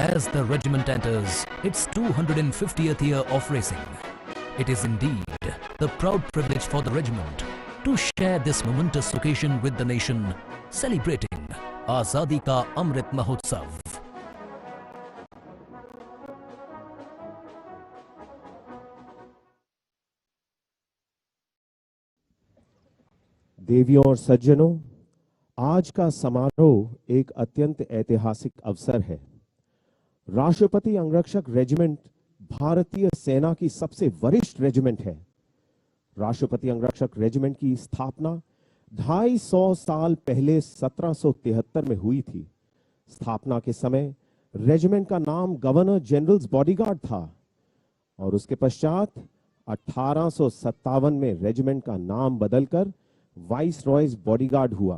as the regiment enters its 250th year of racing. It is indeed the proud privilege for the regiment to share this momentous occasion with the nation, celebrating Azadi Ka Amrit Mahotsav. देवियों और सज्जनों, आज का समारोह एक अत्यंत ऐतिहासिक अवसर है। राष्ट्रपति अंगरक्षक रेजिमेंट भारतीय सेना की सबसे वरिष्ठ रेजिमेंट है। राष्ट्रपति अंगरक्षक रेजिमेंट की स्थापना 250 साल पहले 1773 में हुई थी। स्थापना के समय रेजिमेंट का नाम गवर्नर जनरल्स बॉडीगार्ड था और उसके पश्चात 1857 में रेजिमेंट का नाम बदलकर वाइस रॉयज बॉडीगार्ड हुआ।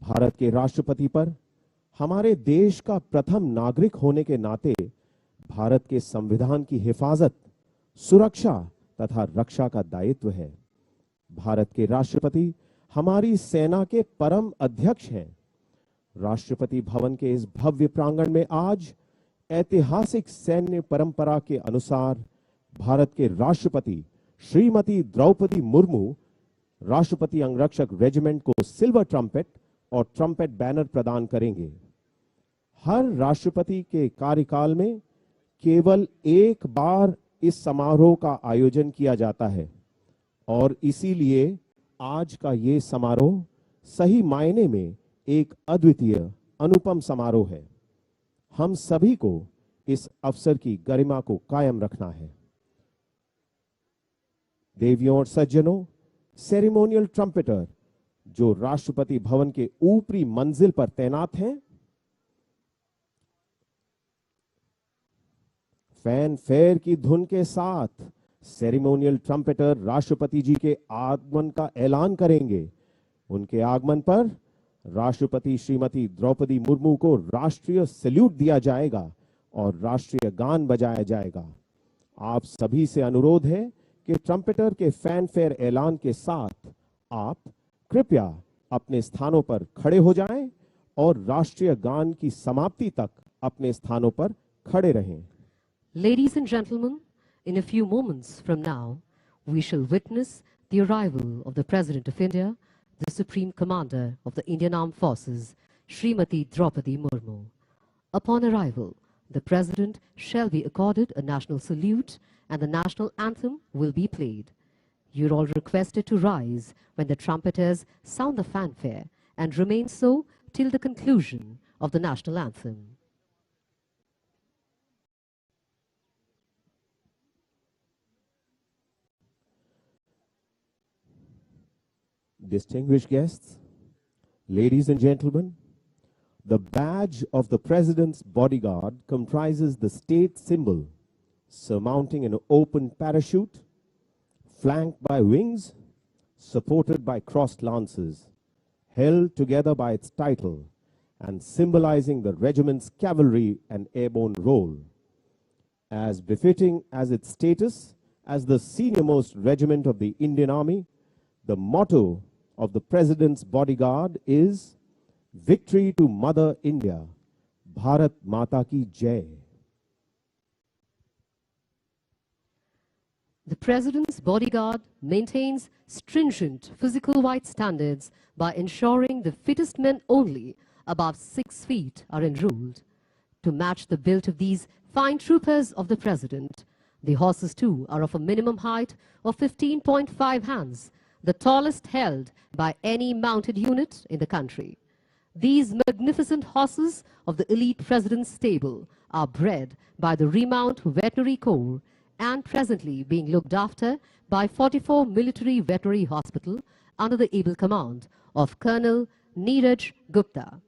भारत के राष्ट्रपति पर हमारे देश का प्रथम नागरिक होने के नाते भारत के संविधान की हिफाजत, सुरक्षा तथा रक्षा का दायित्व है। भारत के राष्ट्रपति हमारी सेना के परम अध्यक्ष हैं। राष्ट्रपति भवन के इस भव्य प्रांगण में आज ऐतिहासिक सैन्य परंपरा के अनुसार भारत के राष्ट्रपति श्रीमती द्रौपदी मुर्मू राष्ट्रपति अंगरक्षक रेजिमेंट को सिल्वर ट्रम्पेट और ट्रम्पेट बैनर प्रदान करेंगे। हर राष्ट्रपति के कार्यकाल में केवल एक बार इस समारोह का आयोजन किया जाता है और इसीलिए आज का ये समारोह सही मायने में एक अद्वितीय अनुपम समारोह है। हम सभी को इस अवसर की गरिमा को कायम रखना है। देवियों और सज्जनों, सेरेमोनियल ट्रम्पेटर जो राष्ट्रपति भवन के ऊपरी मंजिल पर तैनात हैं, फैन फेयर की धुन के साथ सेरेमोनियल ट्रम्पेटर राष्ट्रपति जी के आगमन का ऐलान करेंगे। उनके आगमन पर राष्ट्रपति श्रीमती द्रौपदी मुर्मू को राष्ट्रीय सैल्यूट दिया जाएगा और राष्ट्रीय गान बजाया जाएगा। आप सभी से अनुरोध है कि ट्रम्पेटर के फैन फेयर ऐलान के साथ आप कृपया अपने स्थानों पर खड़े हो जाएं और राष्ट्रीय गान की समाप्ति तक अपने स्थानों पर खड़े रहें। Ladies and gentlemen, in a few moments from now, we shall witness the arrival of the President of India, the Supreme Commander of the Indian Armed Forces, Srimati Droupadi Murmu. Upon arrival, the President shall be accorded a national salute and the national anthem will be played. You're all requested to rise when the trumpeters sound the fanfare and remain so till the conclusion of the national anthem. Distinguished guests, ladies and gentlemen, the badge of the President's bodyguard comprises the state symbol, surmounting an open parachute, flanked by wings, supported by crossed lances, held together by its title, and symbolizing the regiment's cavalry and airborne role. As befitting as its status as the senior-most regiment of the Indian Army, the motto of the President's bodyguard is Victory to Mother India, Bharat Mata Ki Jai. The President's bodyguard maintains stringent physical weight standards by ensuring the fittest men only above 6 feet are enrolled. To match the build of these fine troopers of the President, the horses too are of a minimum height of 15.5 hands, the tallest held by any mounted unit in the country. These magnificent horses of the elite President's stable are bred by the Remount Veterinary Corps and presently being looked after by 44 Military Veterinary Hospital under the able command of Colonel Neeraj Gupta.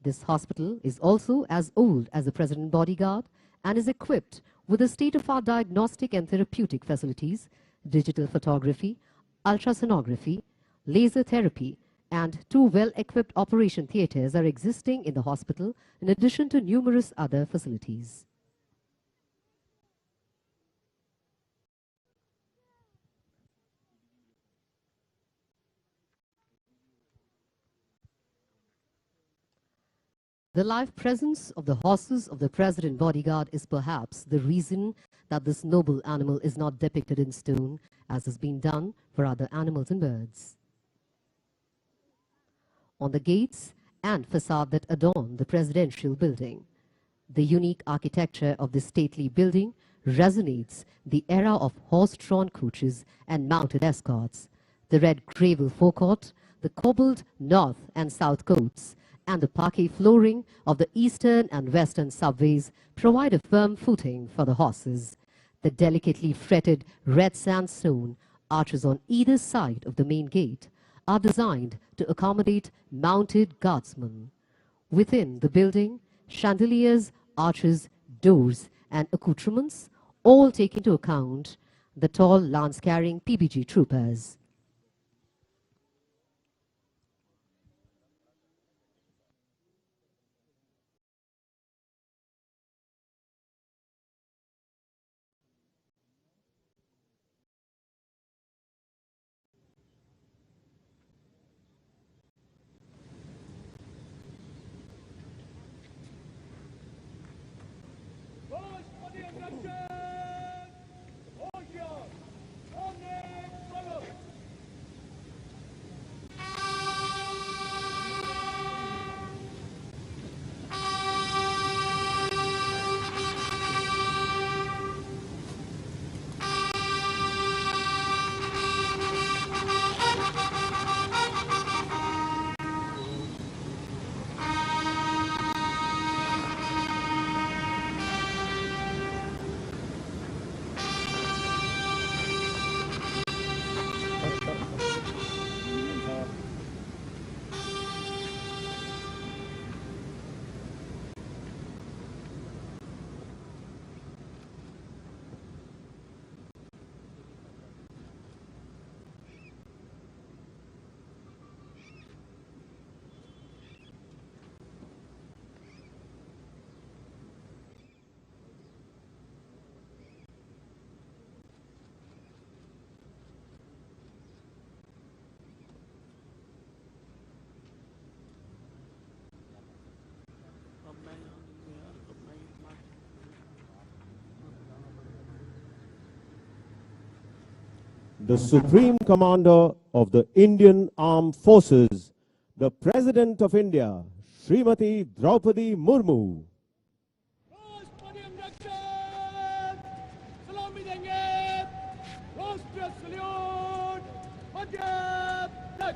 This hospital is also as old as the President Bodyguard and is equipped with a state-of-the-art diagnostic and therapeutic facilities, digital photography, ultrasonography, laser therapy, and 2 well-equipped operation theaters are existing in the hospital in addition to numerous other facilities. The live presence of the horses of the President Bodyguard is perhaps the reason that this noble animal is not depicted in stone, as has been done for other animals and birds. On the gates and facade that adorn the presidential building, the unique architecture of this stately building resonates the era of horse-drawn coaches and mounted escorts, the red gravel forecourt, the cobbled north and south courts, and the parquet flooring of the eastern and western subways provide a firm footing for the horses. The delicately fretted red sandstone arches on either side of the main gate are designed to accommodate mounted guardsmen. Within the building, chandeliers, arches, doors, and accoutrements all take into account the tall lance-carrying PBG troopers. The Supreme Commander of the Indian Armed Forces, the President of India, Srimati Droupadi Murmu. राष्ट्रपति अंगरक्षक सलामी देंगे राष्ट्रीय salute Punjab तक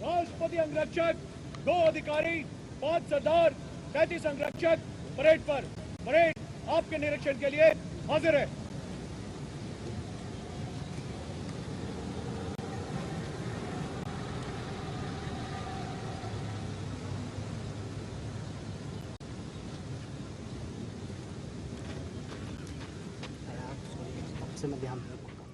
राष्ट्रपति अंगरक्षक 2 अधिकारी 5 सरदार 33 अंगरक्षक परेड पर परेड आपके निरीक्षण के लिए हाजिर है से मैं ध्यान रखूंगा।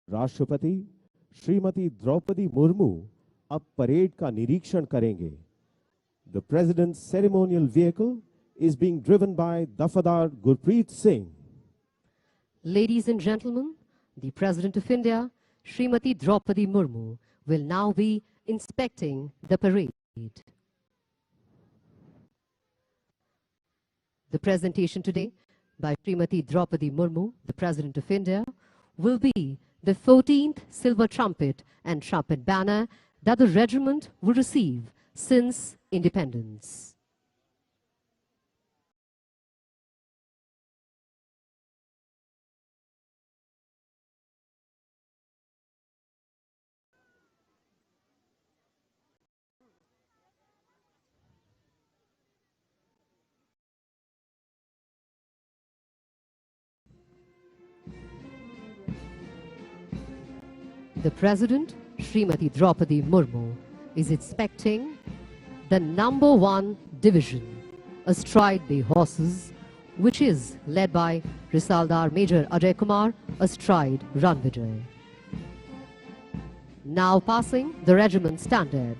राष्ट्रपति श्रीमती द्रौपदी मुर्मू अब परेड का निरीक्षण करेंगे। The President's ceremonial vehicle is being driven by Dafadar Gurpreet Singh. Ladies and gentlemen, the President of India, Srimati Droupadi Murmu, will now be inspecting the parade. The presentation today by Srimati Droupadi Murmu, the President of India, will be the 14th Silver Trumpet and Trumpet banner that the regiment will receive since independence. The President, Srimati Droupadi Murmu, is inspecting the number 1 division, astride the horses, which is led by Risaldar Major Ajay Kumar, astride Ranvijay. Now passing the regiment standard.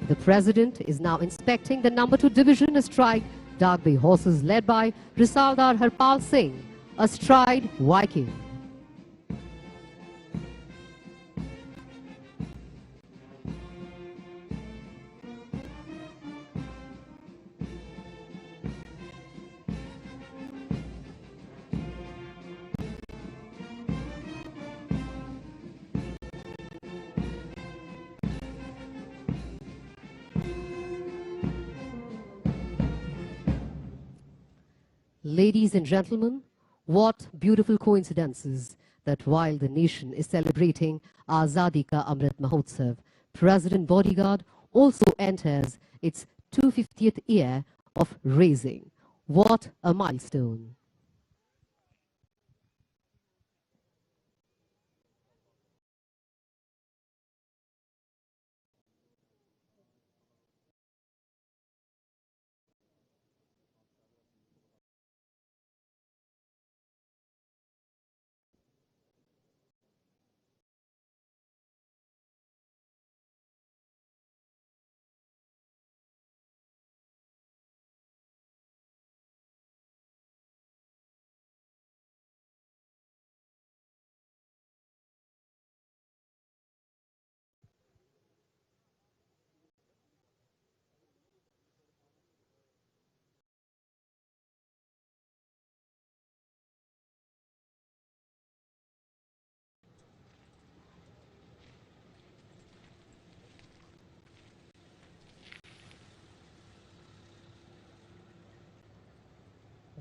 The President is now inspecting the number 2 division, astride dark bay horses, led by Risaldar Harpal Singh, astride Viking. Ladies and gentlemen, what beautiful coincidences that while the nation is celebrating Azadi Ka Amrit Mahotsav, President Bodyguard also enters its 250th year of raising. What a milestone!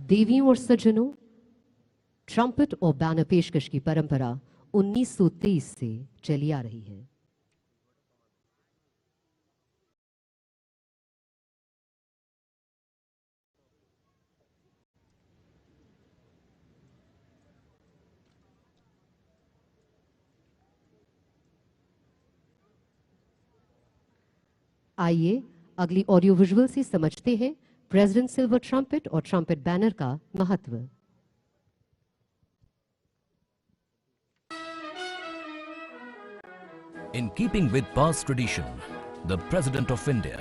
देवियों और सज्जनों, trumpet और banner पेशकश की परंपरा 1923 से चली आ रही है। आइए अगली ऑडियो विजुअल से समझते हैं प्रेसिडेंट सिल्वर ट्रम्पेट और ट्रम्पेट बैनर का महत्व। In keeping with past tradition, the President of India,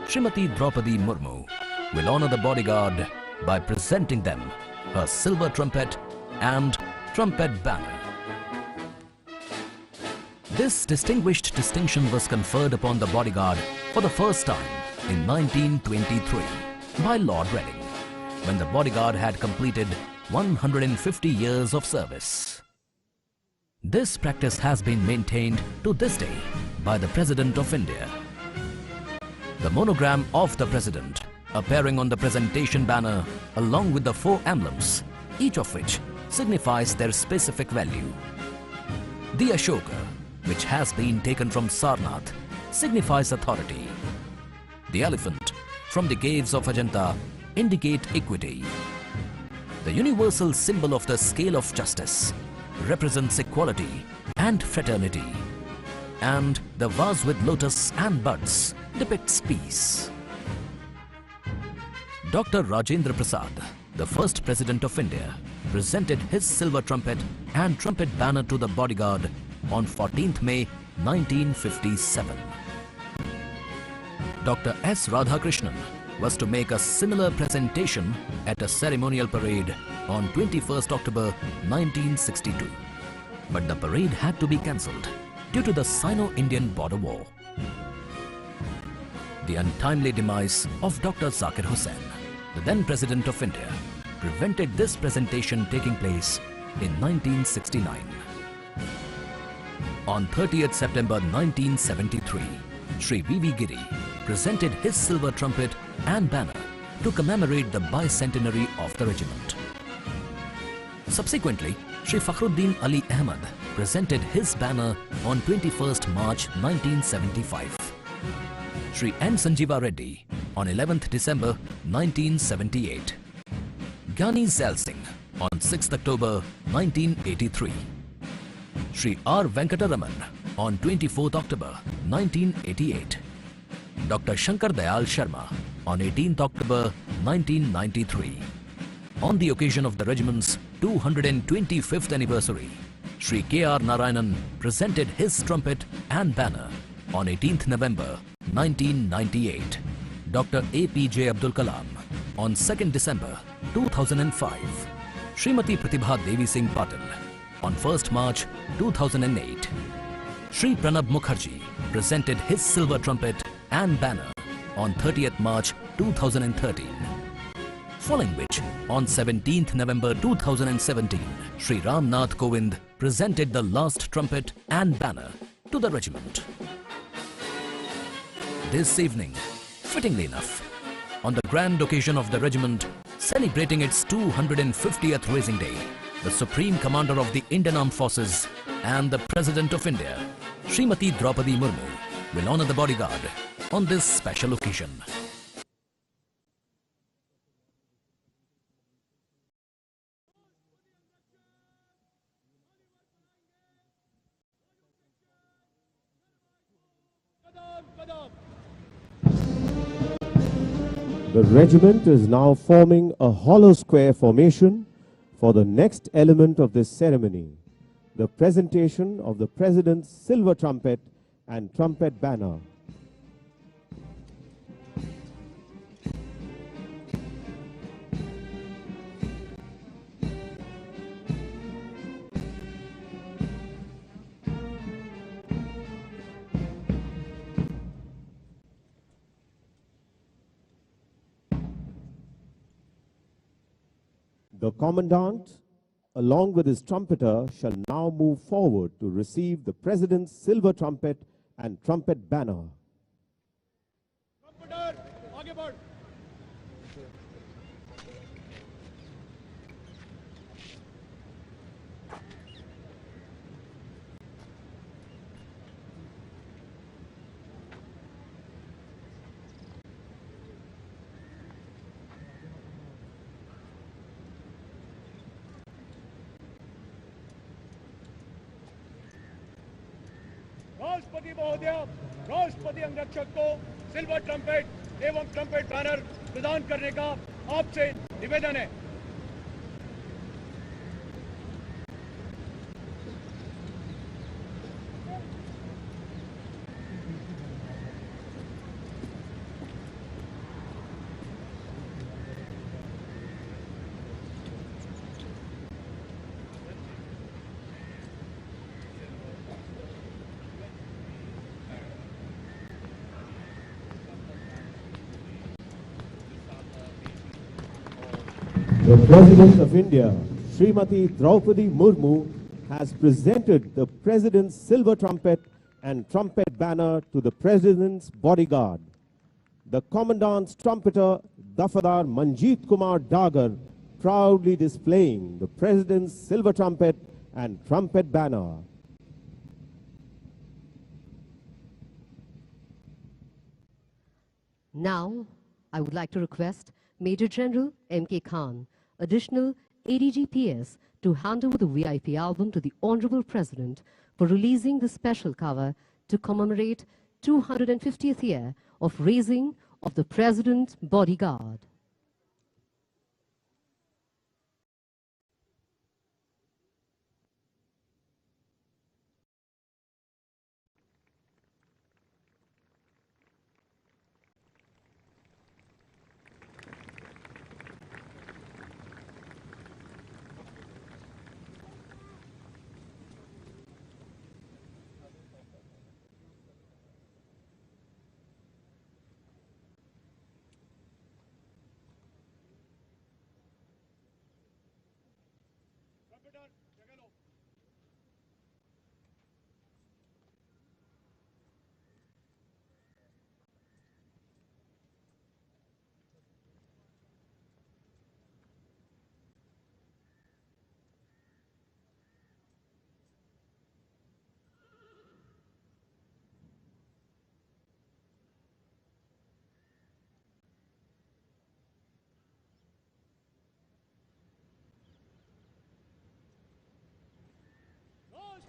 Srimati Droupadi Murmu, will honor the bodyguard by presenting them her silver trumpet and trumpet banner. This distinguished distinction was conferred upon the bodyguard for the first time in 1923 by Lord Reading, when the bodyguard had completed 150 years of service. This practice has been maintained to this day by the President of India. The monogram of the President appearing on the presentation banner along with the 4 emblems, each of which signifies their specific value. The Ashoka, which has been taken from Sarnath, signifies authority. The elephant from the caves of Ajanta indicate equity. The universal symbol of the scale of justice represents equality and fraternity. And the vase with lotus and buds depicts peace. Dr. Rajendra Prasad, the first President of India, presented his silver trumpet and trumpet banner to the Bodyguard on 14th May 1957. Dr. S. Radhakrishnan was to make a similar presentation at a ceremonial parade on 21st October 1962. But the parade had to be cancelled due to the Sino-Indian border war. The untimely demise of Dr. Zakir Hussain, the then President of India, prevented this presentation taking place in 1969. On 30th September 1973, Sri V.V. Giri presented his silver trumpet and banner to commemorate the bicentenary of the regiment. Subsequently, Sri Fakhruddin Ali Ahmad presented his banner on 21st March 1975. Sri N. Sanjeeva Reddy on 11th December 1978. Gyani Zail Singh on 6th October 1983. Sri R. Venkataraman on 24th October 1988. Dr. Shankar Dayal Sharma on 18th October 1993. On the occasion of the regiment's 225th anniversary, Sri K.R. Narayanan presented his trumpet and banner on 18th November 1998. Dr. A.P.J. Abdul Kalam on 2nd December 2005. Srimati Pratibha Devi Singh Patil on 1st March 2008. Sri Pranab Mukherjee presented his silver trumpet and banner on 30th March 2013. Following which, on 17th November 2017, Sri Ram Nath Kovind presented the last trumpet and banner to the regiment. This evening, fittingly enough, on the grand occasion of the regiment celebrating its 250th Racing Day, the Supreme Commander of the Indian Armed Forces and the President of India, Srimati Droupadi Murmu, will honour the Bodyguard on this special occasion. The regiment is now forming a hollow square formation for the next element of this ceremony, the presentation of the President's silver trumpet and trumpet banner. The Commandant, along with his trumpeter, shall now move forward to receive the President's silver trumpet and trumpet banner. Trumpeter, आगे बढ़. राष्ट्रपति महोदय, राष्ट्रपति अंगरक्षक को silver trumpet एवं trumpet banner प्रदान करने का आपसे निवेदन है. The President of India, Srimati Droupadi Murmu, has presented the President's silver trumpet and trumpet banner to the President's Bodyguard. The Commandant's trumpeter, Dafadar Manjeet Kumar Dagar, proudly displaying the President's silver trumpet and trumpet banner. Now, I would like to request Major General M.K. Khan, Additional ADG-PS, to hand over the VIP album to the Honorable President for releasing the special cover to commemorate 250th year of raising of the President's Bodyguard.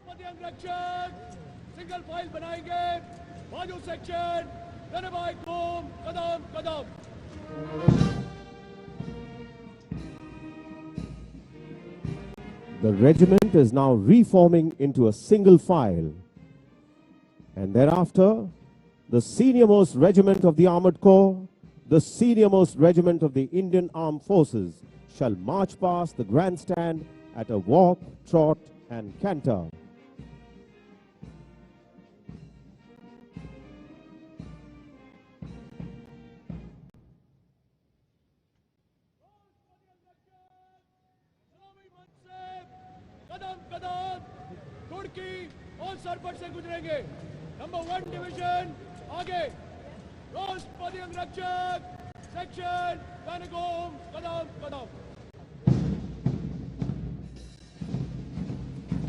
राष्ट्रपति अंगरक्षक single file बनाएंगे, बाजू section धन्यवाद घूम कदम कदम। The regiment is now reforming into a single file, and thereafter the senior-most regiment of the Armored Corps, the senior-most regiment of the Indian Armed Forces shall march past the grandstand at a walk, trot and canter. कदम कदम तुर्की और सरपट से गुजरेंगे। Number 1 division आगे, राष्ट्रपति अंगरक्षक section कनगोम कदम कदम।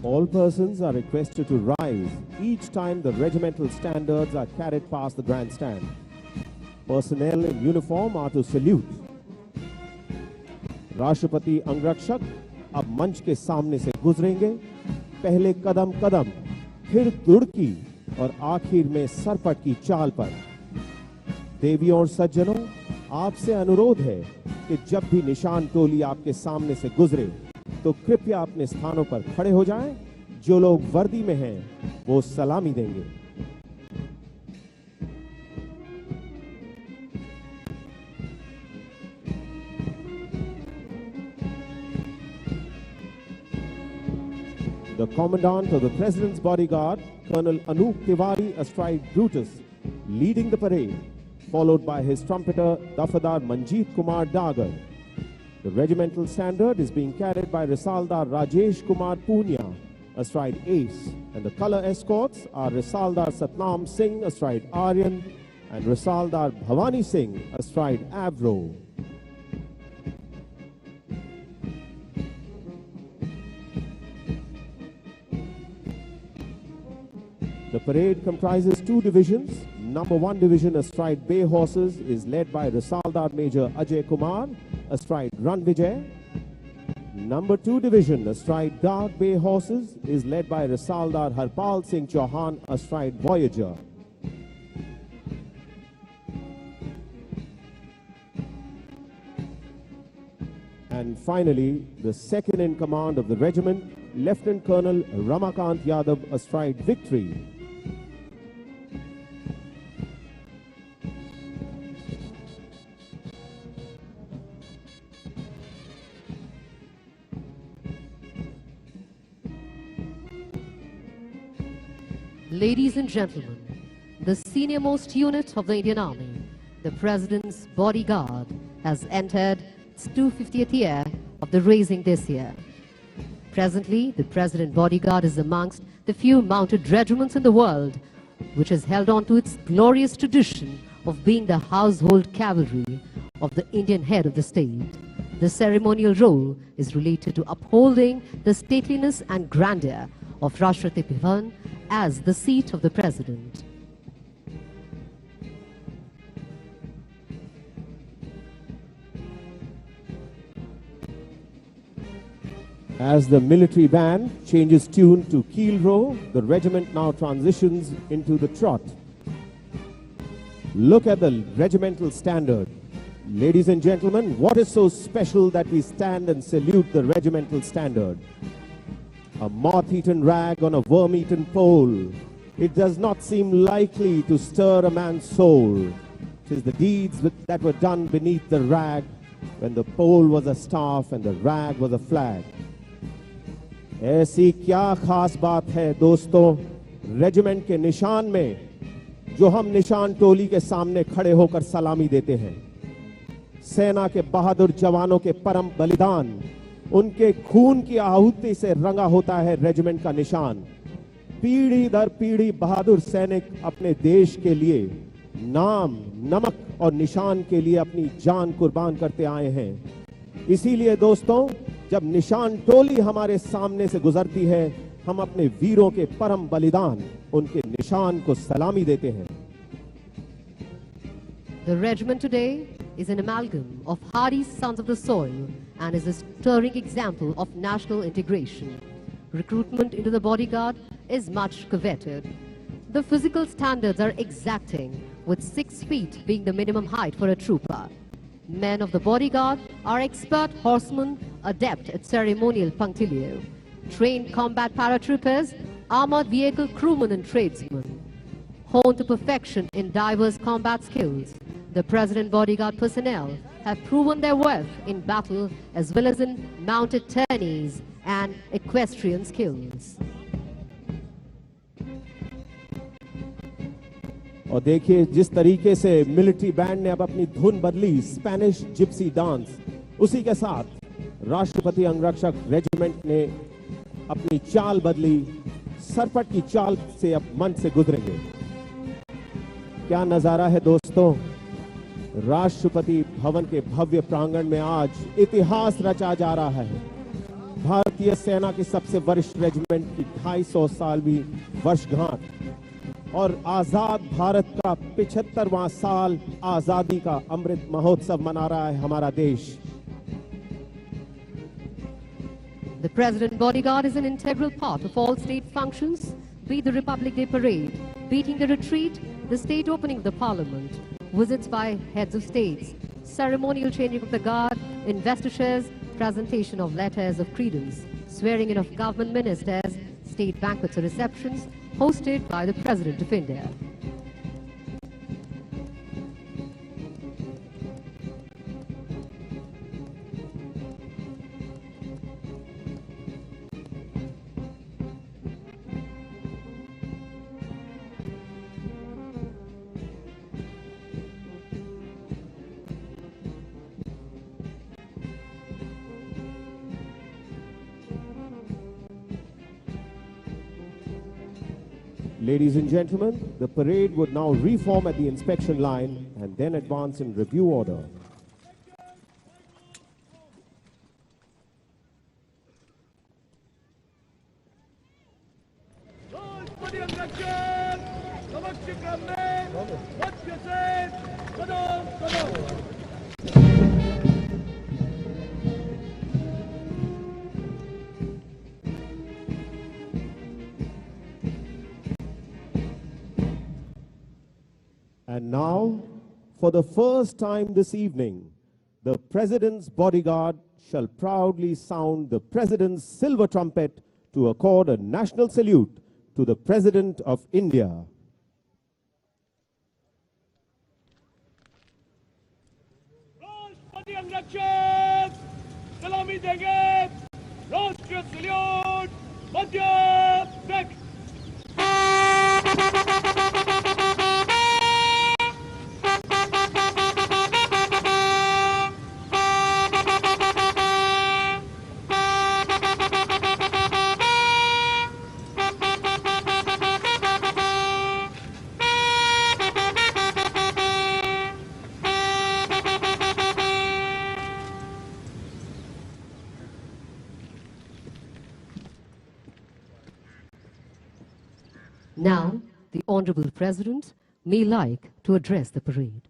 All persons are requested to rise each time the regimental standards are carried past the grandstand. Personnel in uniform are to salute. राष्ट्रपति अंगरक्षक अब मंच के सामने से गुजरेंगे। पहले कदम कदम, फिर दुड़की और आखिर में सरपट की चाल पर। देवियों और सज्जनों, आपसे अनुरोध है कि जब भी निशान टोली आपके सामने से गुजरे तो कृपया अपने स्थानों पर खड़े हो जाएं। जो लोग वर्दी में हैं वो सलामी देंगे। The Commandant of the President's Bodyguard, Colonel Anup Tiwari astride Brutus, leading the parade, followed by his trumpeter, Dafadar Manjeet Kumar Dagar. The regimental standard is being carried by Risaldar Rajesh Kumar Punya, astride Ace, and the color escorts are Risaldar Satnam Singh, astride Aryan, and Risaldar Bhavani Singh, astride Avro. The parade comprises 2 divisions. Number 1 division astride bay horses is led by Risaldar Major Ajay Kumar, astride Ran Vijay. Number 2 division astride dark bay horses is led by Risaldar Harpal Singh Chauhan, astride Voyager. And finally, the second in command of the regiment, Lieutenant Colonel Ramakant Yadav, astride Victory. Ladies and gentlemen, the senior-most unit of the Indian Army, the President's Bodyguard, has entered its 250th year of the raising this year. Presently, the President Bodyguard is amongst the few mounted regiments in the world which has held on to its glorious tradition of being the household cavalry of the Indian head of the state. The ceremonial role is related to upholding the stateliness and grandeur of Rashtrapati Bhavan as the seat of the President. As the military band changes tune to keel row, the regiment now transitions into the trot. Look at the regimental standard. Ladies and gentlemen, what is so special that we stand and salute the regimental standard? A moth-eaten rag on a worm-eaten pole. It does not seem likely to stir a man's soul. It is the deeds that were done beneath the rag, when the pole was a staff and the rag was a flag. ऐसी क्या खास बात है दोस्तों regiment के निशान में, जो हम निशान टोली के सामने खड़े होकर सलामी देते हैं। सेना के बहादुर जवानों के परम बलिदान, उनके खून की आहुति से रंगा होता है रेजिमेंट का निशान। पीढ़ी दर पीढ़ी बहादुर सैनिक अपने देश के लिए नाम, नमक और निशान के लिए अपनी जान कुर्बान करते आए हैं। इसीलिए दोस्तों, जब निशान टोली हमारे सामने से गुजरती है, हम अपने वीरों के परम बलिदान, उनके निशान को सलामी देते हैं। The regiment today is an amalgam of hardy sons of the soil and is a stirring example of national integration. Recruitment into the bodyguard is much coveted. The physical standards are exacting, with 6 feet being the minimum height for a trooper. Men of the bodyguard are expert horsemen, adept at ceremonial punctilio, trained combat paratroopers, armored vehicle crewmen and tradesmen. Honed to perfection in diverse combat skills, the President bodyguard personnel have proven their worth in battle as well as in mounted tourneys and equestrian skills. और देखिए जिस तरीके से military band ने अब अपनी धुन बदली, स्पेनिश जिप्सी डांस, उसी के साथ राष्ट्रपति अंगरक्षक रेजिमेंट ने अपनी चाल बदली, सरपट की चाल से अब मंच से गुजरेंगे। क्या नजारा है दोस्तों, राष्ट्रपति भवन के भव्य प्रांगण में आज इतिहास रचा जा रहा है। भारतीय सेना की सबसे वरिष्ठ रेजिमेंट की 250 सालवी वर्षगांठ और आजाद भारत का 75वां साल आजादी का अमृत महोत्सव मना रहा है हमारा देश। The President bodyguard is an integral part of all state functions, be it the Republic Day parade, beating the retreat, the state opening of the Parliament, visits by heads of states, ceremonial changing of the guard, investitures, presentation of letters of credence, swearing in of government ministers, state banquets or receptions hosted by the President of India. Ladies and gentlemen, the parade would now reform at the inspection line and then advance in review order. राष्ट्रपति अंगरक्षक समक्ष क्रम में मध्य से कदम कदम। And now, for the first time this evening, the President's bodyguard shall proudly sound the President's silver trumpet to accord a national salute to the President of India. राष्ट्रपति अंगरक्षक सलामी देंगे। राष्ट्रीय सल्यूट मध्य तक। Now, the Honorable President may like to address the parade.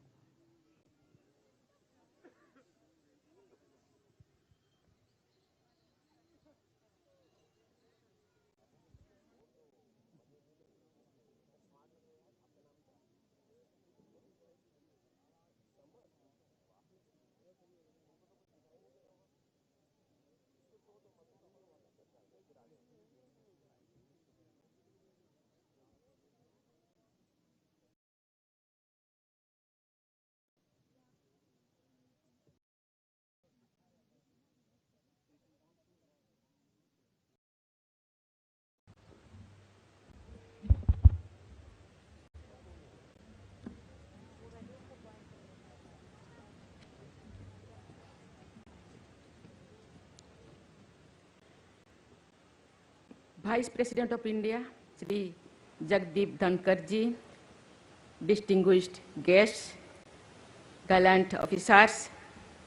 Vice President of India, Shri Jagdeep Dhankar ji, distinguished guests, gallant officers,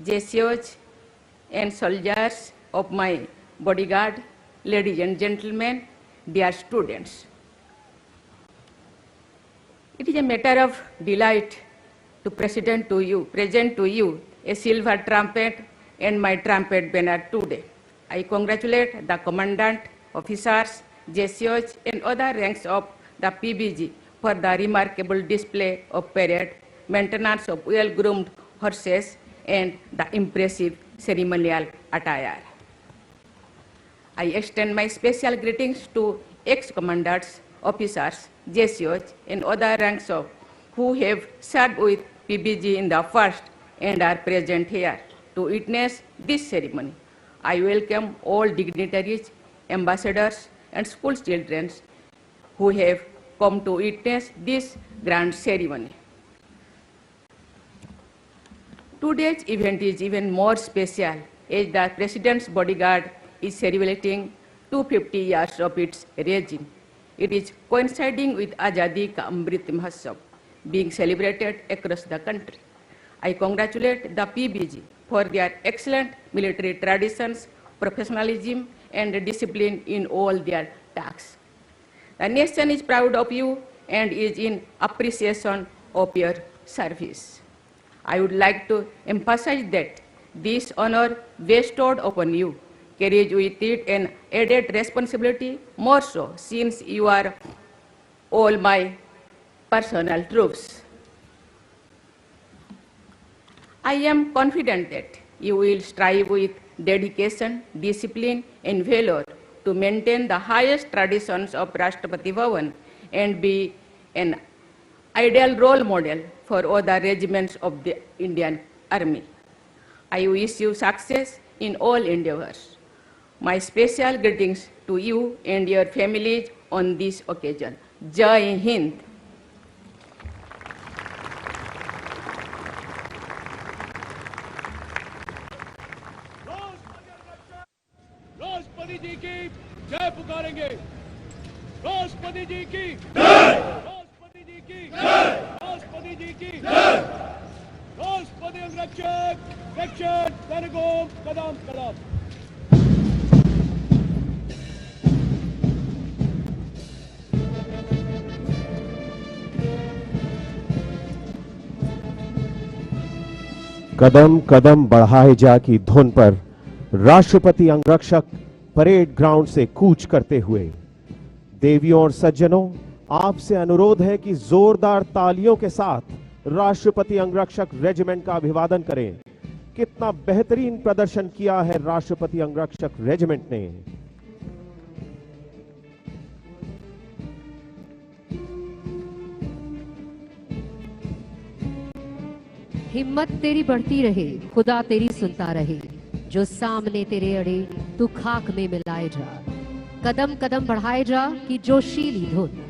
JCOs, and soldiers of my bodyguard, ladies and gentlemen, dear students. It is a matter of delight to present to you a silver trumpet and my trumpet banner today. I congratulate the commandant, officers, JCOs, and other ranks of the PBG for the remarkable display of parade, maintenance of well-groomed horses, and the impressive ceremonial attire. I extend my special greetings to ex-commanders, officers, JCOs, and other ranks of who have served with PBG in the first and are present here to witness this ceremony. I welcome all dignitaries, ambassadors, and school children who have come to witness this grand ceremony. Today's event is even more special as the President's Bodyguard is celebrating 250 years of its regime. It is coinciding with Azadi Ka Amrit Mahotsav being celebrated across the country. I congratulate the PBG for their excellent military traditions, professionalism, and discipline in all their tasks. The nation is proud of you and is in appreciation of your service. I would like to emphasize that this honor bestowed upon you carries with it an added responsibility, more so since you are all my personal troops. I am confident that you will strive with dedication, discipline, and valor to maintain the highest traditions of Rashtrapati Bhavan and be an ideal role model for other regiments of the Indian Army. I wish you success in all endeavors. My special greetings to you and your families on this occasion. Jai Hind. राष्ट्रपति जी की जय पुकारेंगे। राष्ट्रपति जी की जय, राष्ट्रपति जी की जय, राष्ट्रपति जी की जय। राष्ट्रपति अंगरक्षक रक्षक जनगोम कदम कदम। कदम कदम बढ़ाए जा की धुन पर राष्ट्रपति अंगरक्षक परेड ग्राउंड से कूच करते हुए, देवियों और सज्जनों, आपसे अनुरोध है कि जोरदार तालियों के साथ राष्ट्रपति अंगरक्षक रेजिमेंट का अभिवादन करें। कितना बेहतरीन प्रदर्शन किया है राष्ट्रपति अंगरक्षक रेजिमेंट ने। हिम्मत तेरी बढ़ती रहे, खुदा तेरी सुनता रहे, जो सामने तेरे अड़े तू खाक में मिलाए जा। कदम कदम बढ़ाए जा कि जोशीली धुन।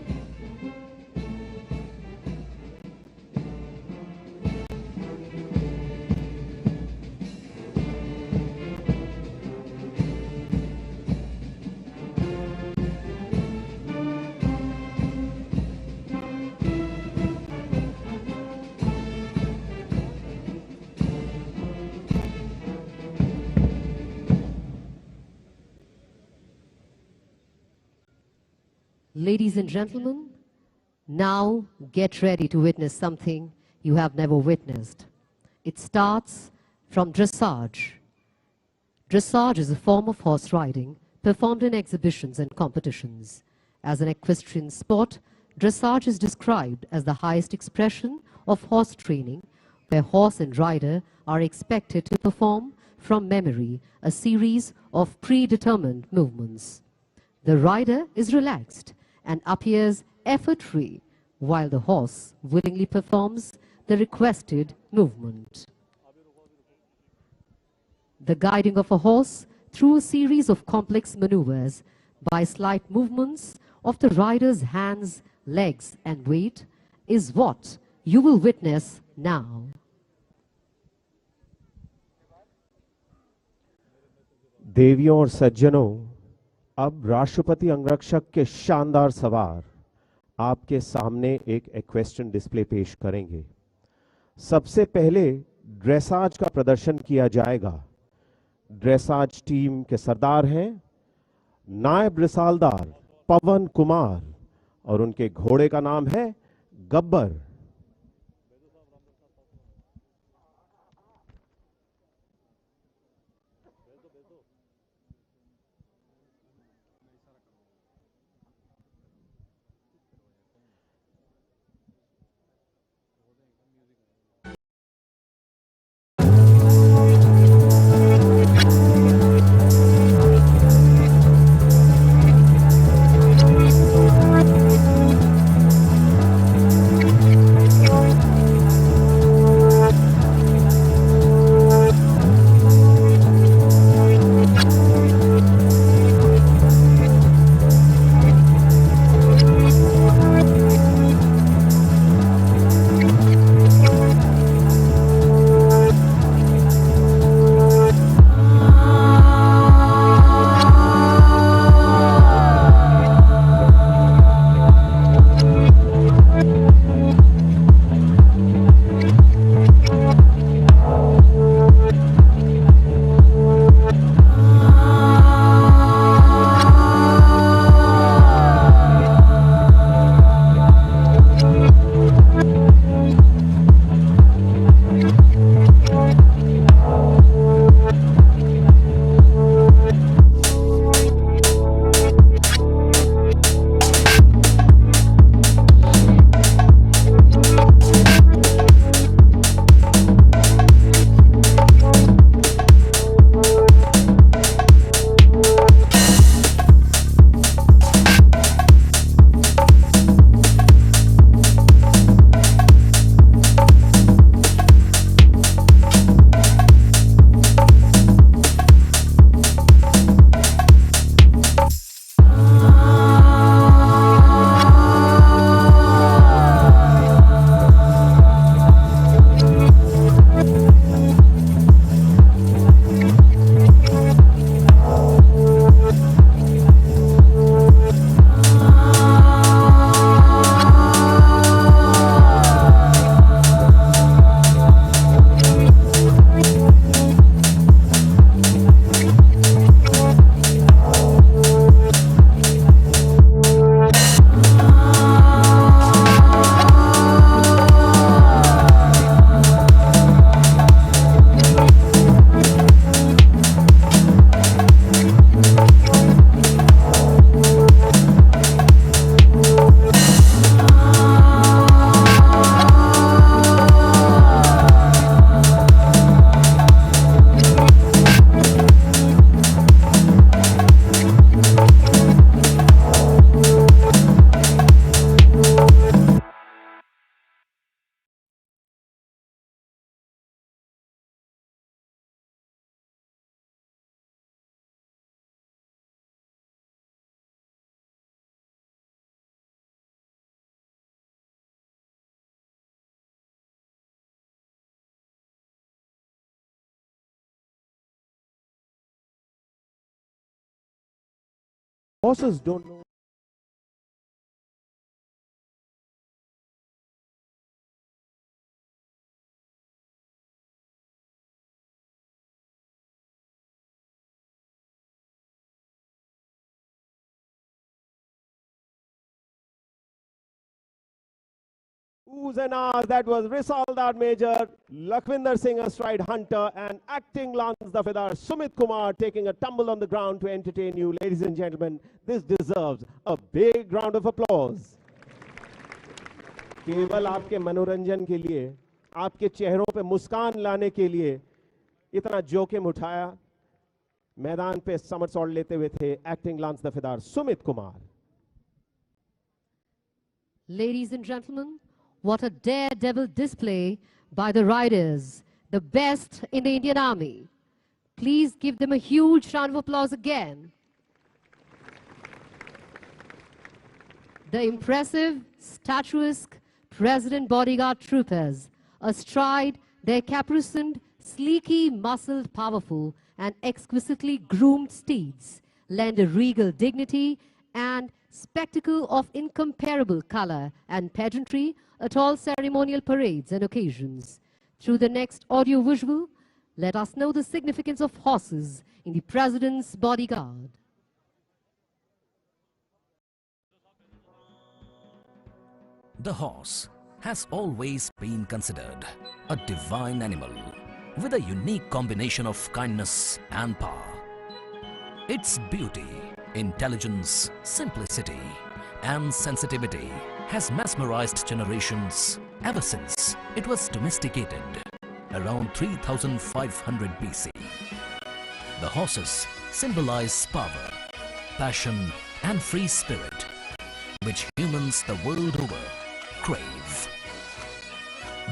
Ladies and gentlemen, now get ready to witness something you have never witnessed. It starts from dressage. Dressage is a form of horse riding performed in exhibitions and competitions. As an equestrian sport, dressage is described as the highest expression of horse training, where horse and rider are expected to perform from memory a series of predetermined movements. The rider is relaxed and appears effort-free, while the horse willingly performs the requested movement. The guiding of a horse through a series of complex maneuvers by slight movements of the rider's hands, legs, and weight is what you will witness now. देवियों और सज्जनों, अब राष्ट्रपति अंगरक्षक के शानदार सवार आपके सामने एक इक्वेस्ट्रियन डिस्प्ले पेश करेंगे। सबसे पहले ड्रेसाज का प्रदर्शन किया जाएगा। ड्रेसाज टीम के सरदार हैं नायब रिसालदार पवन कुमार और उनके घोड़े का नाम है Gabbar. Horses don't know. Oohs and ahs, that was Risaldar Major, Lakhvinder Singh astride Hunter, and acting Lance Dafedar Sumit Kumar taking a tumble on the ground to entertain you. Ladies and gentlemen, this deserves a big round of applause. केवल आपके मनोरंजन के लिए, आपके चेहरों पे मुस्कान लाने के लिए इतना जोखिम उठाया, मैदान पे समरसॉल्ट लेते हुए थे acting lance Dafedar Sumit Kumar. Ladies and gentlemen, what a daredevil display by the riders, the best in the Indian Army. Please give them a huge round of applause again. The impressive, statuesque President Bodyguard troopers, astride their caparisoned, sleeky, muscled, powerful, and exquisitely groomed steeds, lend a regal dignity and spectacle of incomparable color and pageantry at all ceremonial parades and occasions. Through the next audio-visual, let us know the significance of horses in the President's Bodyguard. The horse has always been considered a divine animal with a unique combination of kindness and power. Its beauty, intelligence, simplicity, and sensitivity has mesmerized generations ever since it was domesticated around 3500 BC. The horses symbolize power, passion, and free spirit, which humans the world over crave.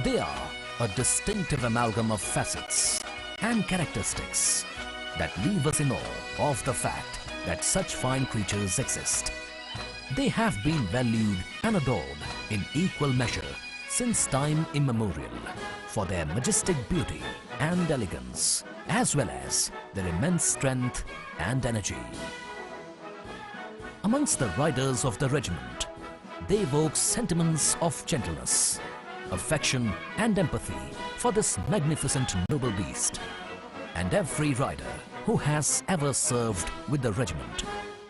They are a distinctive amalgam of facets and characteristics that leave us in awe of the fact that such fine creatures exist. They have been valued and adored in equal measure since time immemorial for their majestic beauty and elegance, as well as their immense strength and energy. Amongst the riders of the regiment, they evoke sentiments of gentleness, affection and empathy for this magnificent noble beast. And every rider who has ever served with the regiment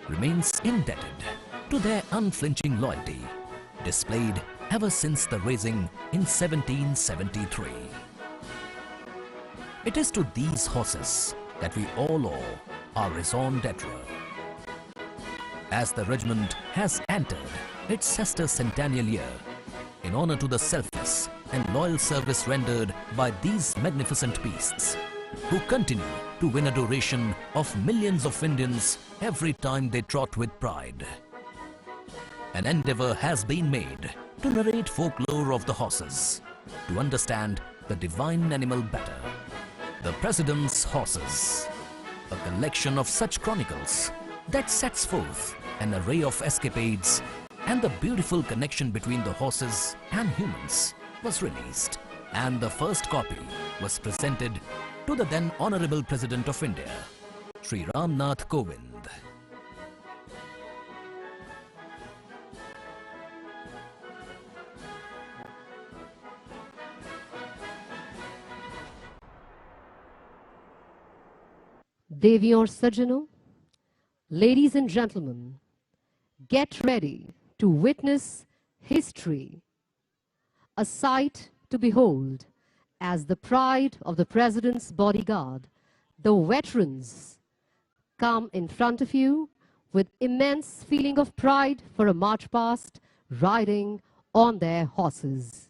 remains indebted to their unflinching loyalty, displayed ever since the raising in 1773. It is to these horses that we all owe our raison d'etre. As the regiment has entered its sesquicentennial year, in honor to the selfless and loyal service rendered by these magnificent beasts, who continue to win adoration of millions of Indians every time they trot with pride. An endeavor has been made to narrate folklore of the horses, to understand the divine animal better. The President's Horses, a collection of such chronicles that sets forth an array of escapades and the beautiful connection between the horses and humans, was released, and the first copy was presented to the then Honorable President of India, Shri Ram Nath Kovind. Devi aur Sajjano, ladies and gentlemen, get ready to witness history, a sight to behold as the pride of the President's Bodyguard, the veterans, come in front of you with immense feeling of pride for a march past, riding on their horses.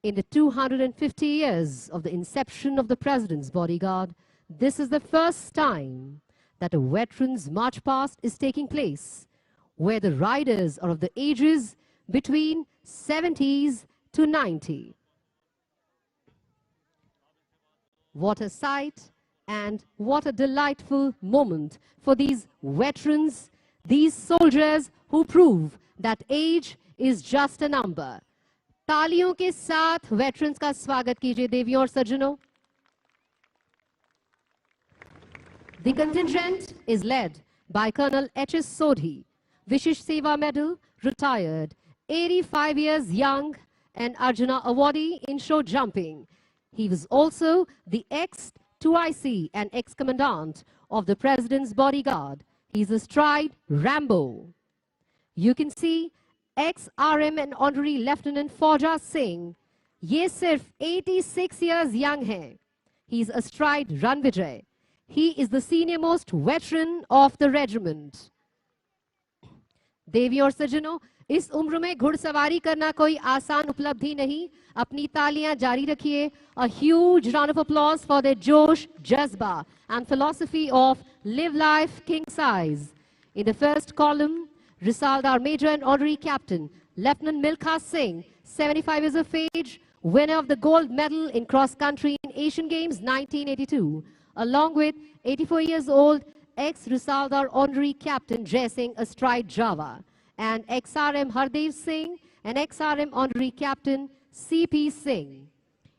In the 250 years of the inception of the President's Bodyguard, this is the first time that a veterans march past is taking place, where the riders are of the ages between 70s to 90. What a sight and what a delightful moment for these veterans, these soldiers who prove that age is just a number. तालियों के साथ veterans का स्वागत कीजिए देवियों और सज्जनों. The contingent is led by Colonel H.S. Sodhi, Vishish Seva Medal, retired, 85 years young, and Arjuna awardee in show jumping. He was also the ex-2IC and ex-commandant of the President's Bodyguard. He's astride Rambo. You can see ex-RM and Honorary Lieutenant Fauja Singh. Ye sirf 86 years young hai. He's astride Ranvijay. He is the senior-most veteran of the regiment. देवी और सज्जनों, इस उम्र में घुड़सवारी करना कोई आसान उपलब्धि नहीं. अपनी तालियां जारी रखिए. A huge round of applause for their josh, jazba, and philosophy of live life king size. In the first column, Risaldar Major and Honorary Captain Lieutenant Milkha Singh, 75 years of age, winner of the gold medal in cross country in Asian Games 1982, along with 84 years old ex-Risaldar Honorary Captain Jai Singh astride Java, and ex-RM Hardev Singh and ex-RM Honorary Captain C.P. Singh.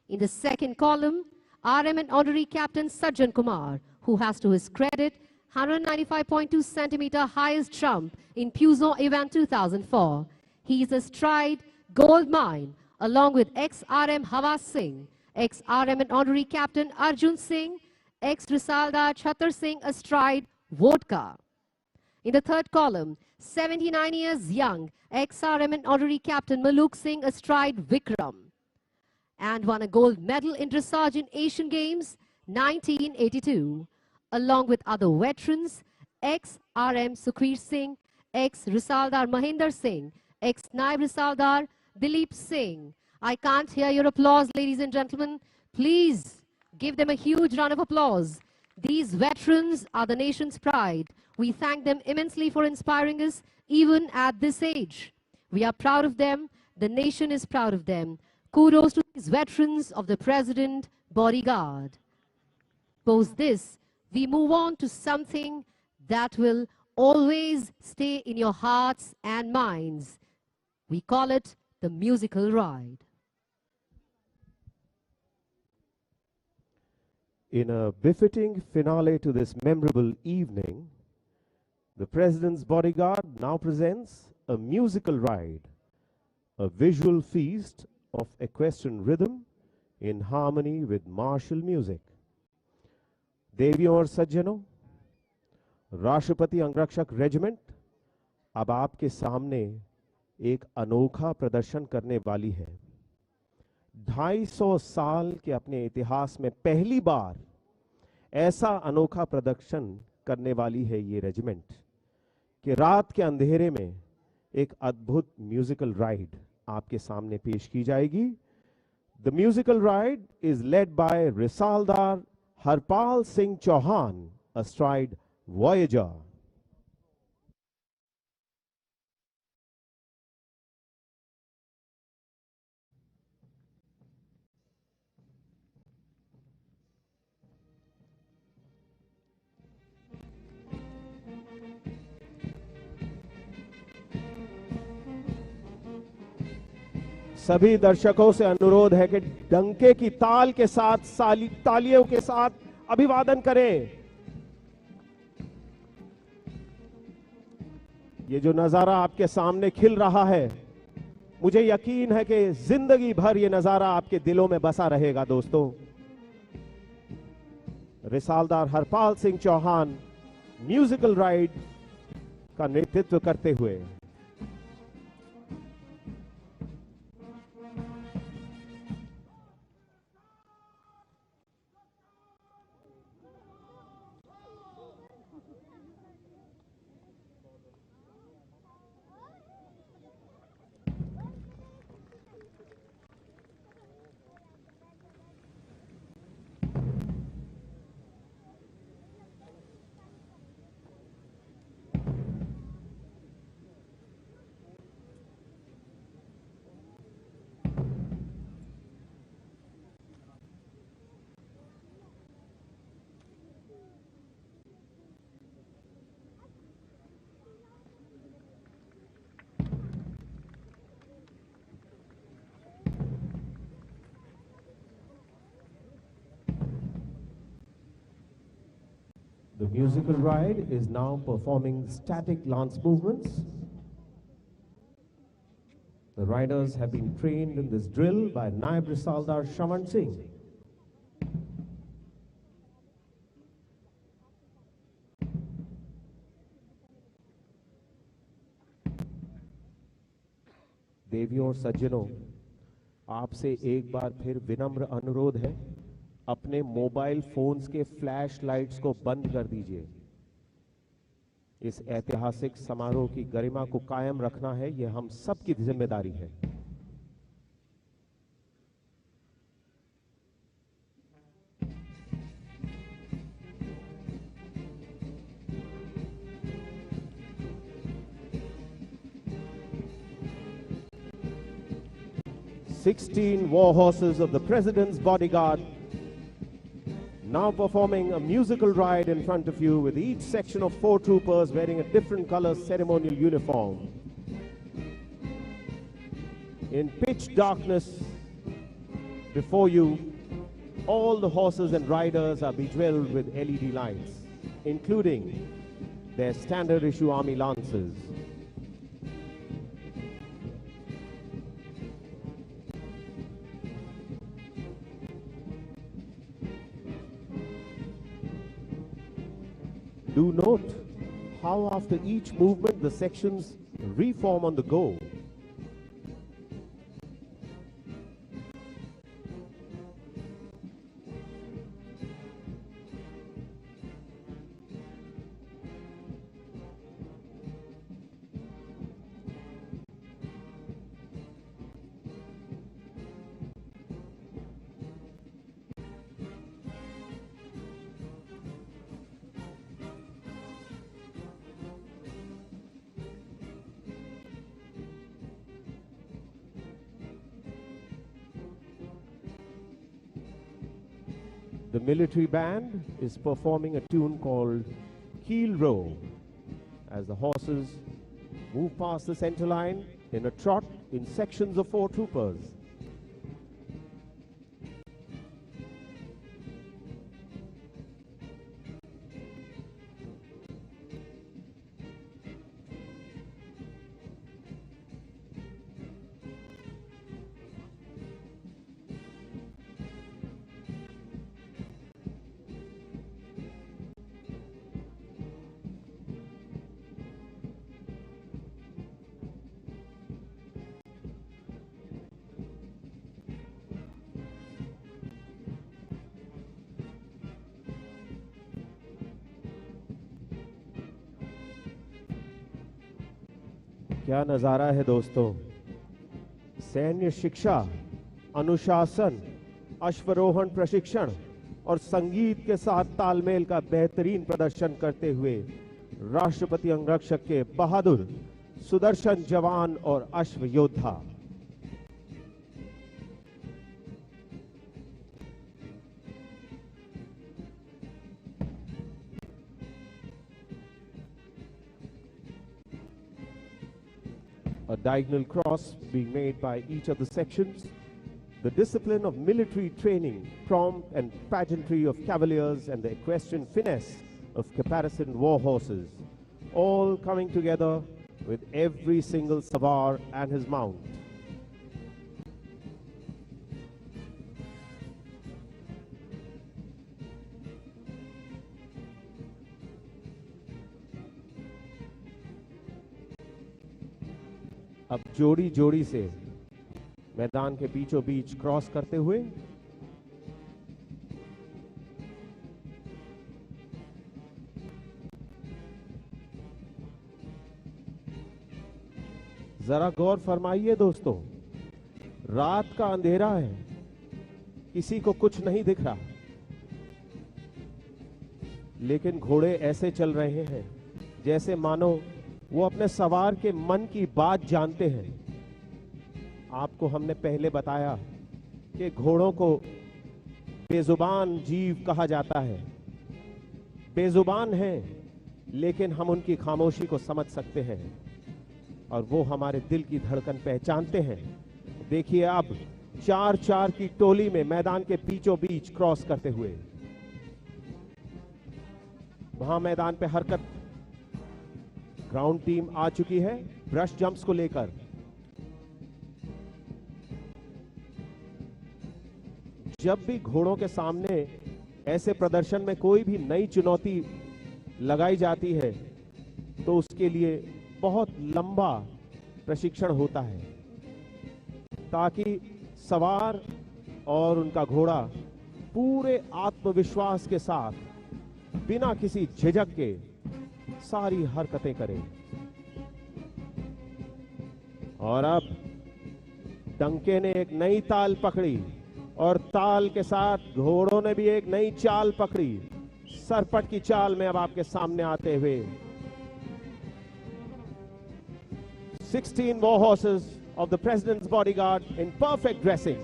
In the second column, RM and Honorary Captain Sajjan Kumar, who has to his credit 195.2 centimeter highest jump in Puzo event 2004. He is astride gold mine along with ex-RM Hawa Singh, ex-RM and honorary captain Arjun Singh, ex-Risaldar Chhattar Singh astride vodka. In the third column, 79 years young, ex-RM and honorary captain Maluk Singh astride Vikram, and won a gold medal in dressage in Asian Games 1982, along with other veterans, ex-RM Sukhbir Singh, ex-Risaldar Mahinder Singh, ex-Naib Risaldar Dilip Singh. I can't hear your applause, ladies and gentlemen. Please give them a huge round of applause. These veterans are the nation's pride. We thank them immensely for inspiring us, even at this age. We are proud of them. The nation is proud of them. Kudos to these veterans of the President Bodyguard. Post this, we move on to something that will always stay in your hearts and minds. We call it the musical ride. In a befitting finale to this memorable evening, the President's Bodyguard now presents a musical ride, a visual feast of equestrian rhythm in harmony with martial music. देवियों और सज्जनों, राष्ट्रपति अंगरक्षक regiment अब आपके सामने एक अनोखा प्रदर्शन करने वाली है। 250 साल के अपने इतिहास में पहली बार ऐसा अनोखा प्रदर्शन करने वाली है ये रेजिमेंट कि रात के अंधेरे में एक अद्भुत म्यूजिकल राइड आपके सामने पेश की जाएगी। The musical ride is led by Risaldar Harpal Singh Chauhan astride Voyager. सभी दर्शकों से अनुरोध है कि डंके की ताल के साथ तालियों के साथ अभिवादन करें। ये जो नजारा आपके सामने खिल रहा है, मुझे यकीन है कि जिंदगी भर ये नजारा आपके दिलों में बसा रहेगा। दोस्तों, रिसालदार हरपाल सिंह चौहान म्यूजिकल राइड का नेतृत्व करते हुए The musical ride is now performing static lance movements. The riders have been trained in this drill by Naib Risaldar Shravan Singh. देवियों और सज्जनों, आपसे एक बार फिर विनम्र अनुरोध है, अपने मोबाइल फोन्स के फ्लैश लाइट्स को बंद कर दीजिए। इस ऐतिहासिक समारोह की गरिमा को कायम रखना है, यह हम सबकी जिम्मेदारी है। "16 war horses of the President's Bodyguard now performing a musical ride in front of you, with each section of 4 troopers wearing a different color ceremonial uniform. In pitch darkness before you, all the horses and riders are bejeweled with LED lights. including their standard issue army lances. Do note how after each movement the sections reform on the go. The military band is performing a tune called Keel Row as the horses move past the center line in a trot in sections of 4 troopers. क्या नजारा है दोस्तों, सैन्य शिक्षा, अनुशासन, अश्वारोहण प्रशिक्षण और संगीत के साथ तालमेल का बेहतरीन प्रदर्शन करते हुए राष्ट्रपति अंगरक्षक के बहादुर सुदर्शन जवान और अश्व योद्धा। A diagonal cross being made by each of the sections, the discipline of military training, prompt and pageantry of cavaliers, and the equestrian finesse of caparisoned war horses, all coming together with every single savar and his mount. अब जोड़ी जोड़ी से मैदान के बीचों बीच cross करते हुए जरा गौर फरमाइए दोस्तों, रात का अंधेरा है, किसी को कुछ नहीं दिख रहा, लेकिन घोड़े ऐसे चल रहे हैं जैसे मानो वो अपने सवार के मन की बात जानते हैं। आपको हमने पहले बताया कि घोड़ों को बेजुबान जीव कहा जाता है। बेजुबान हैं, लेकिन हम उनकी खामोशी को समझ सकते हैं और वो हमारे दिल की धड़कन पहचानते हैं। देखिए अब 4-4 की टोली में मैदान के बीचों बीच क्रॉस करते हुए वहां मैदान पे हरकत, ग्राउंड टीम आ चुकी है ब्रश जंप्स को लेकर। जब भी घोड़ों के सामने ऐसे प्रदर्शन में कोई भी नई चुनौती लगाई जाती है तो उसके लिए बहुत लंबा प्रशिक्षण होता है ताकि सवार और उनका घोड़ा पूरे आत्मविश्वास के साथ बिना किसी झिझक के सारी हरकतें करें। और अब डंके ने एक नई ताल पकड़ी और ताल के साथ घोड़ों ने भी एक नई चाल पकड़ी। सरपट की चाल में अब आपके सामने आते हुए 16 war horses of the President's Bodyguard in perfect dressing.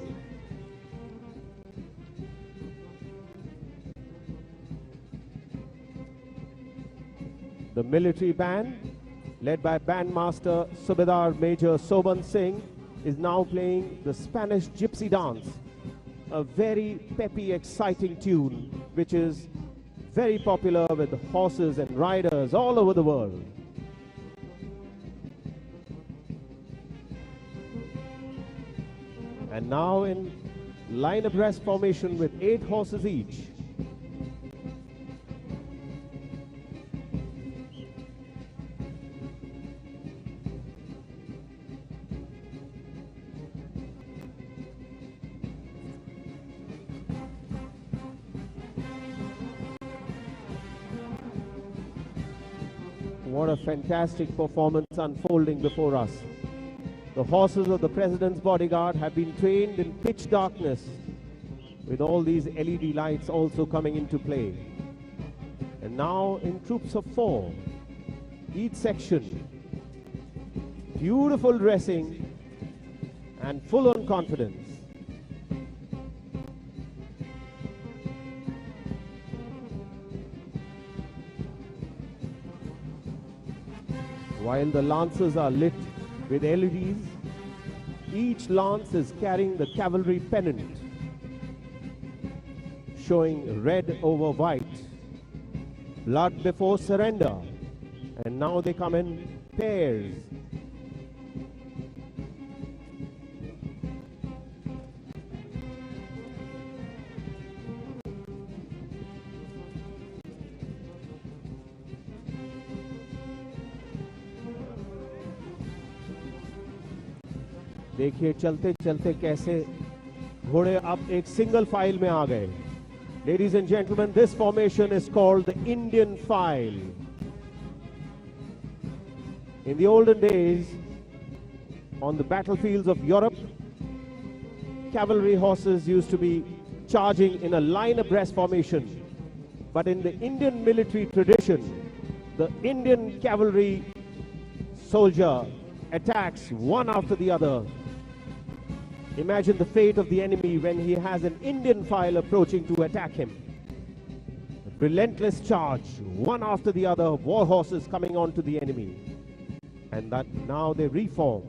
The military band, led by Bandmaster Subedar Major Soban Singh, is now playing the Spanish Gypsy Dance, a very peppy, exciting tune which is very popular with horses and riders all over the world. And now in line abreast formation with 8 horses each. What a fantastic performance unfolding before us. The horses of the President's Bodyguard have been trained in pitch darkness, with all these LED lights also coming into play. And now in troops of 4, each section, beautiful dressing and full on confidence. While the lances are lit with LEDs, each lance is carrying the cavalry pennant, showing red over white, blood before surrender, and now they come in pairs. देखिए चलते चलते कैसे घोड़े अब एक single file में आ गए. Ladies and gentlemen, this formation is called the Indian file. In the olden days, on the battlefields of Europe, cavalry horses used to be charging in a line abreast formation. But in the Indian military tradition, the Indian cavalry soldier attacks one after the other. Imagine the fate of the enemy when he has an Indian file approaching to attack him. A relentless charge, one after the other, war horses coming on to the enemy. And that now they reform.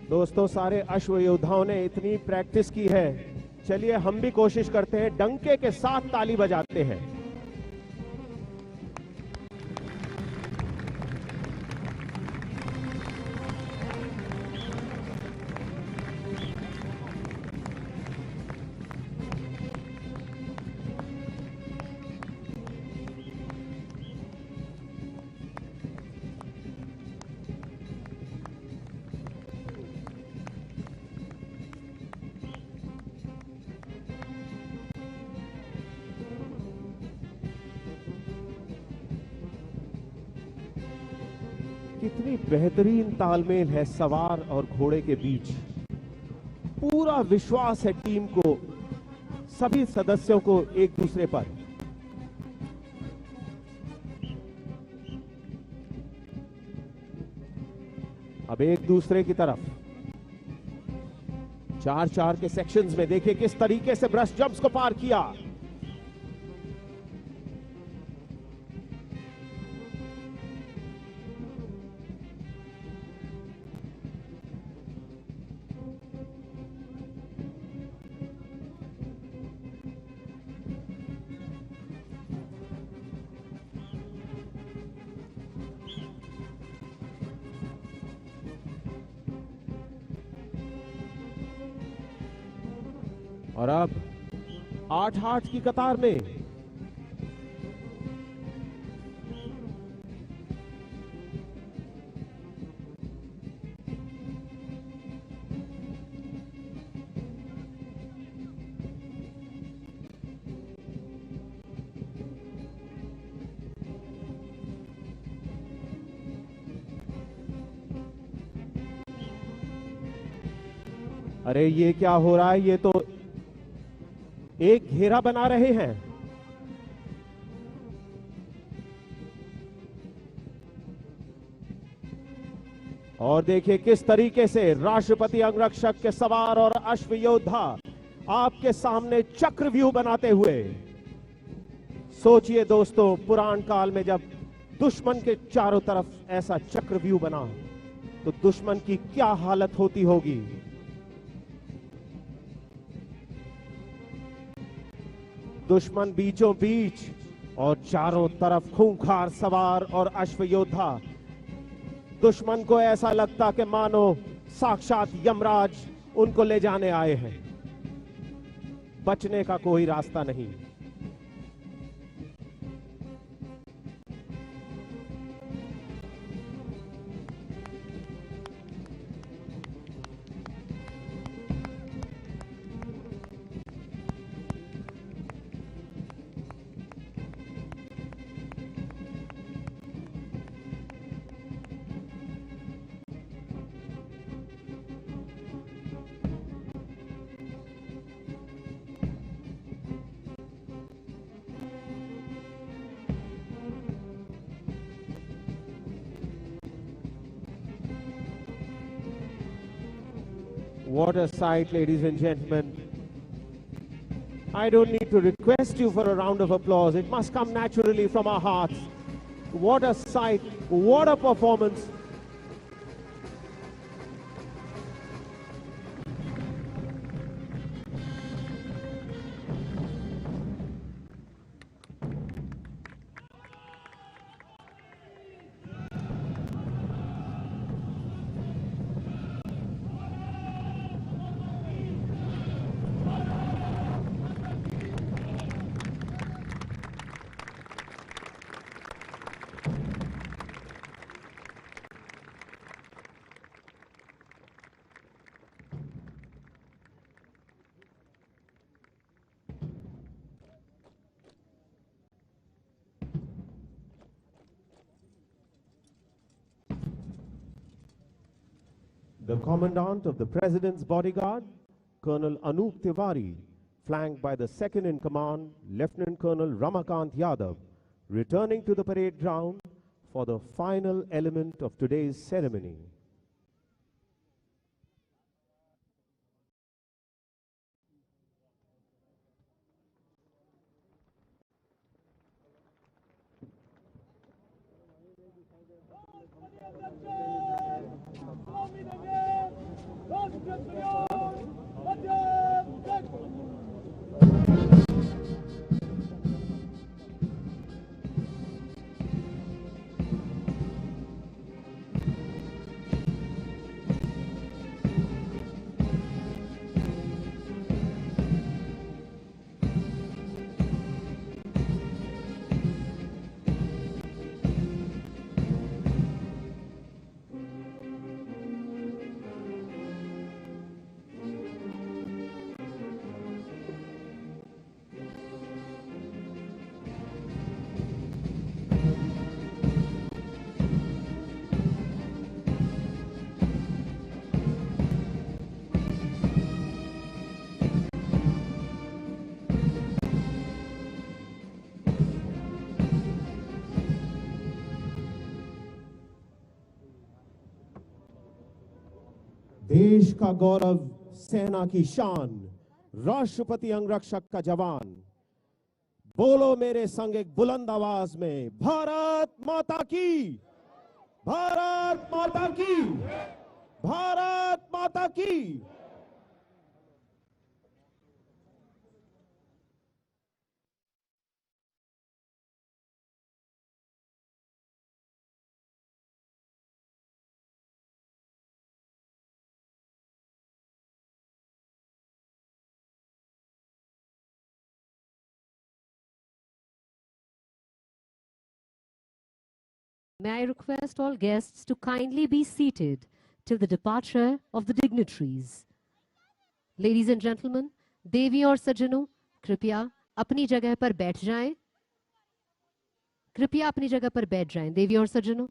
दोस्तों, सारे अश्व योद्धाओं ने इतनी practice की है. चलिए हम भी कोशिश करते हैं, डंके के साथ ताली बजाते हैं. कितनी बेहतरीन तालमेल है सवार और घोड़े के बीच. पूरा विश्वास है टीम को, सभी सदस्यों को एक दूसरे पर. अब एक दूसरे की तरफ 4-4 के सेक्शंस में देखिए किस तरीके से ब्रश जंप्स को पार किया. और अब 8-8 की कतार में अरे ये क्या हो रहा है? ये तो एक घेरा बना रहे हैं. और देखिए किस तरीके से राष्ट्रपति अंगरक्षक के सवार और अश्व योद्धा आपके सामने चक्रव्यूह बनाते हुए। सोचिए दोस्तों, पुराण काल में जब दुश्मन के चारों तरफ ऐसा चक्रव्यूह बना तो दुश्मन की क्या हालत होती होगी। दुश्मन बीचों बीच और चारों तरफ खूंखार सवार और अश्व योद्धा। दुश्मन को ऐसा लगता कि मानो साक्षात यमराज उनको ले जाने आए हैं। बचने का कोई रास्ता नहीं। What a sight, ladies and gentlemen. I don't need to request you for a round of applause. It must come naturally from our hearts. What a sight, what a performance. The Commandant of the President's Bodyguard, Colonel Anup Tiwari, flanked by the second in command, Lieutenant Colonel Ramakant Yadav, returning to the parade ground for the final element of today's ceremony. देश का गौरव, सेना की शान, राष्ट्रपति अंगरक्षक का जवान। बोलो मेरे संग एक बुलंद आवाज में, भारत माता की, भारत माता की, भारत माता की। May I request all guests to kindly be seated till the departure of the dignitaries. Ladies and gentlemen, देवी और सज्जनों, कृपया अपनी जगह पर बैठ जाएं। कृपया अपनी जगह पर बैठ जाएं, देवी और सज्जनों।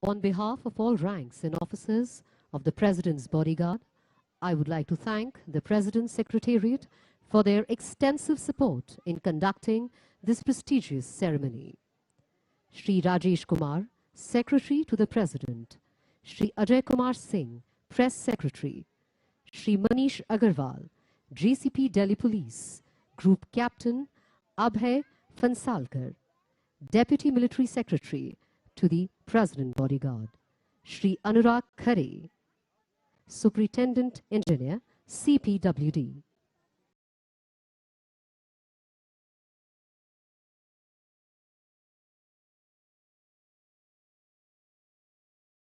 On behalf of all ranks and officers of the President's Bodyguard, I would like to thank the President's Secretariat for their extensive support in conducting this prestigious ceremony. Shri Rajesh Kumar, Secretary to the President, Shri Ajay Kumar Singh, Press Secretary, Shri Manish Agarwal, GCP Delhi Police, Group Captain Abhay Fansalkar, Deputy Military Secretary to the President Bodyguard, Shri Anurag Khare, Superintendent Engineer, CPWD,